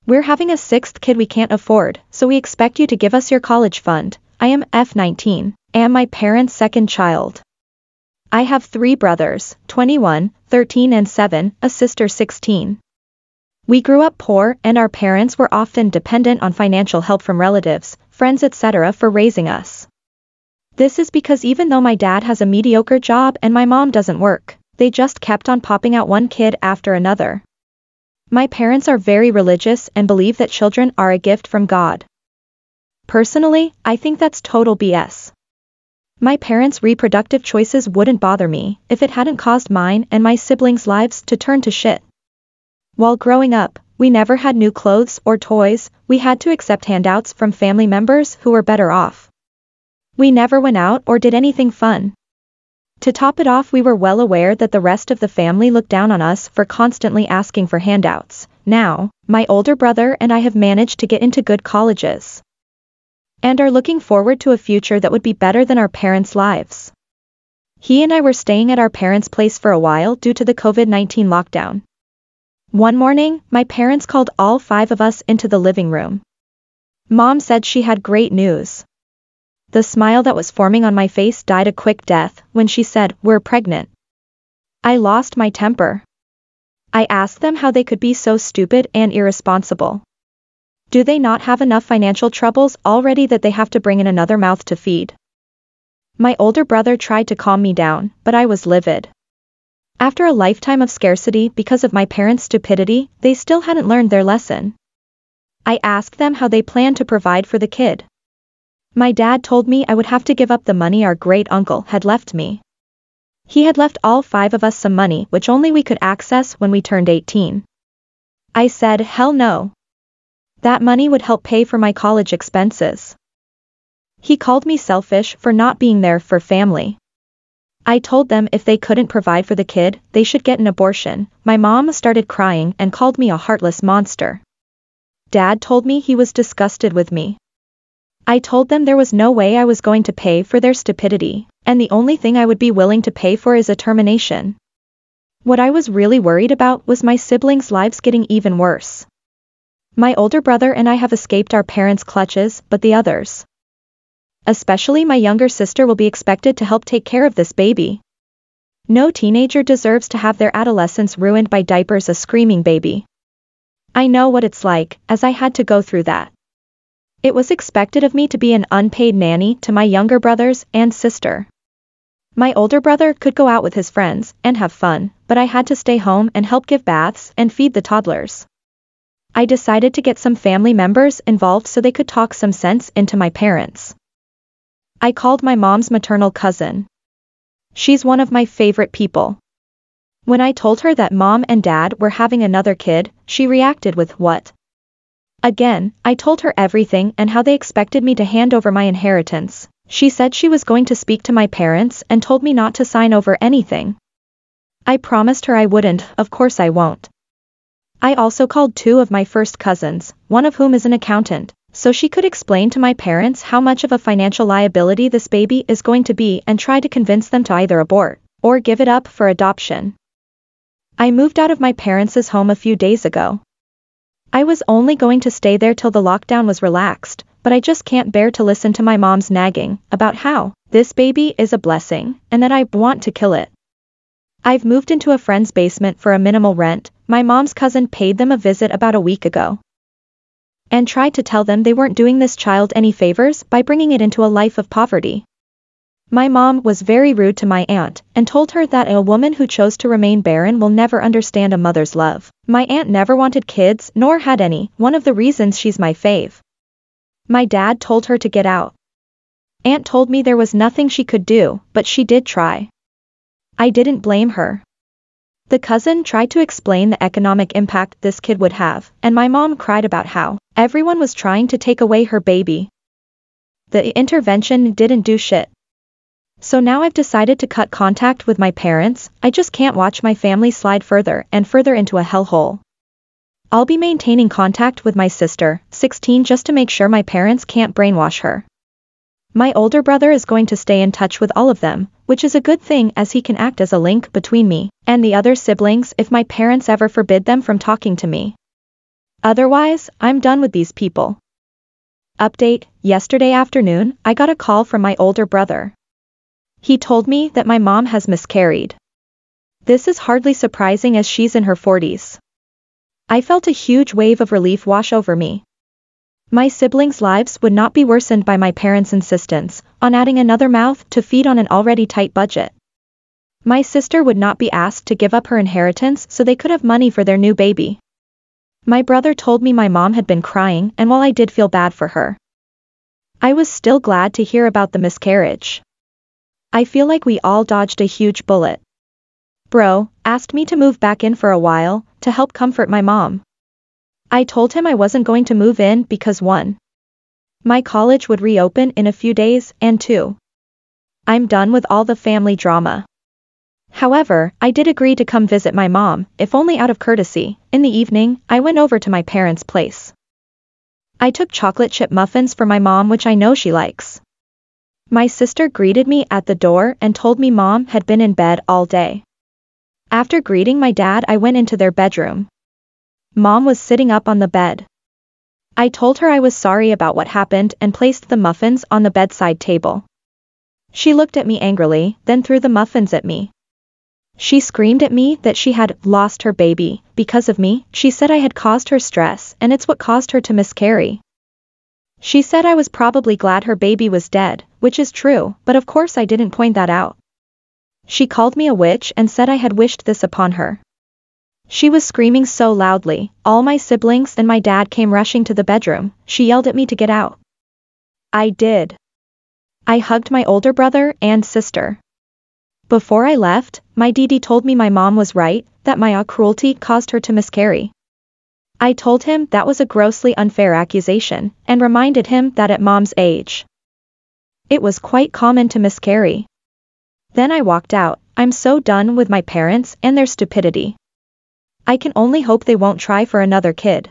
We're having a sixth kid we can't afford, so we expect you to give us your college fund. I am F19, am my parents' second child. I have 3 brothers, 21, 13 and 7, a sister 16. We grew up poor and our parents were often dependent on financial help from relatives, friends etc. for raising us. This is because even though my dad has a mediocre job and my mom doesn't work, they just kept on popping out one kid after another. My parents are very religious and believe that children are a gift from God. Personally, I think that's total BS. My parents' reproductive choices wouldn't bother me if it hadn't caused mine and my siblings' lives to turn to shit. While growing up, we never had new clothes or toys, we had to accept handouts from family members who were better off. We never went out or did anything fun. To top it off, we were well aware that the rest of the family looked down on us for constantly asking for handouts. Now, my older brother and I have managed to get into good colleges and are looking forward to a future that would be better than our parents' lives. He and I were staying at our parents' place for a while due to the COVID-19 lockdown. One morning, my parents called all 5 of us into the living room. Mom said she had great news. The smile that was forming on my face died a quick death when she said, "We're pregnant." I lost my temper. I asked them how they could be so stupid and irresponsible. Do they not have enough financial troubles already that they have to bring in another mouth to feed? My older brother tried to calm me down, but I was livid. After a lifetime of scarcity because of my parents' stupidity, they still hadn't learned their lesson. I asked them how they planned to provide for the kid. My dad told me I would have to give up the money our great-uncle had left me. He had left all 5 of us some money which only we could access when we turned 18. I said, hell no. That money would help pay for my college expenses. He called me selfish for not being there for family. I told them if they couldn't provide for the kid, they should get an abortion. My mom started crying and called me a heartless monster. Dad told me he was disgusted with me. I told them there was no way I was going to pay for their stupidity, and the only thing I would be willing to pay for is a termination. What I was really worried about was my siblings' lives getting even worse. My older brother and I have escaped our parents' clutches, but the others, especially my younger sister, will be expected to help take care of this baby. No teenager deserves to have their adolescence ruined by diapers, a screaming baby. I know what it's like, as I had to go through that. It was expected of me to be an unpaid nanny to my younger brothers and sister. My older brother could go out with his friends and have fun, but I had to stay home and help give baths and feed the toddlers. I decided to get some family members involved so they could talk some sense into my parents. I called my mom's maternal cousin. She's one of my favorite people. When I told her that mom and dad were having another kid, she reacted with, "What?" Again, I told her everything and how they expected me to hand over my inheritance. She said she was going to speak to my parents and told me not to sign over anything. I promised her I wouldn't, of course I won't. I also called 2 of my first cousins, one of whom is an accountant, so she could explain to my parents how much of a financial liability this baby is going to be and try to convince them to either abort or give it up for adoption. I moved out of my parents' home a few days ago. I was only going to stay there till the lockdown was relaxed, but I just can't bear to listen to my mom's nagging about how this baby is a blessing and that I want to kill it. I've moved into a friend's basement for a minimal rent. My mom's cousin paid them a visit about a week ago and tried to tell them they weren't doing this child any favors by bringing it into a life of poverty. My mom was very rude to my aunt and told her that a woman who chose to remain barren will never understand a mother's love. My aunt never wanted kids nor had any, one of the reasons she's my fave. My dad told her to get out. Aunt told me there was nothing she could do, but she did try. I didn't blame her. The cousin tried to explain the economic impact this kid would have, and my mom cried about how everyone was trying to take away her baby. The intervention didn't do shit. So now I've decided to cut contact with my parents. I just can't watch my family slide further and further into a hellhole. I'll be maintaining contact with my sister, 16, just to make sure my parents can't brainwash her. My older brother is going to stay in touch with all of them, which is a good thing as he can act as a link between me and the other siblings if my parents ever forbid them from talking to me. Otherwise, I'm done with these people. Update: yesterday afternoon, I got a call from my older brother. He told me that my mom has miscarried. This is hardly surprising as she's in her 40s. I felt a huge wave of relief wash over me. My siblings' lives would not be worsened by my parents' insistence on adding another mouth to feed on an already tight budget. My sister would not be asked to give up her inheritance so they could have money for their new baby. My brother told me my mom had been crying, and while I did feel bad for her, I was still glad to hear about the miscarriage. I feel like we all dodged a huge bullet. Bro asked me to move back in for a while to help comfort my mom. I told him I wasn't going to move in because 1. My college would reopen in a few days, and 2. I'm done with all the family drama. However, I did agree to come visit my mom, if only out of courtesy. In the evening, I went over to my parents' place. I took chocolate chip muffins for my mom, which I know she likes. My sister greeted me at the door and told me mom had been in bed all day. After greeting my dad, I went into their bedroom. Mom was sitting up on the bed. I told her I was sorry about what happened and placed the muffins on the bedside table. She looked at me angrily, then threw the muffins at me. She screamed at me that she had lost her baby because of me. She said I had caused her stress and it's what caused her to miscarry. She said I was probably glad her baby was dead, which is true, but of course I didn't point that out. She called me a witch and said I had wished this upon her. She was screaming so loudly, all my siblings and my dad came rushing to the bedroom. She yelled at me to get out. I did. I hugged my older brother and sister. Before I left, my DD told me my mom was right, that my cruelty caused her to miscarry. I told him that was a grossly unfair accusation, and reminded him that at mom's age, it was quite common to miscarry. Then I walked out. I'm so done with my parents and their stupidity. I can only hope they won't try for another kid.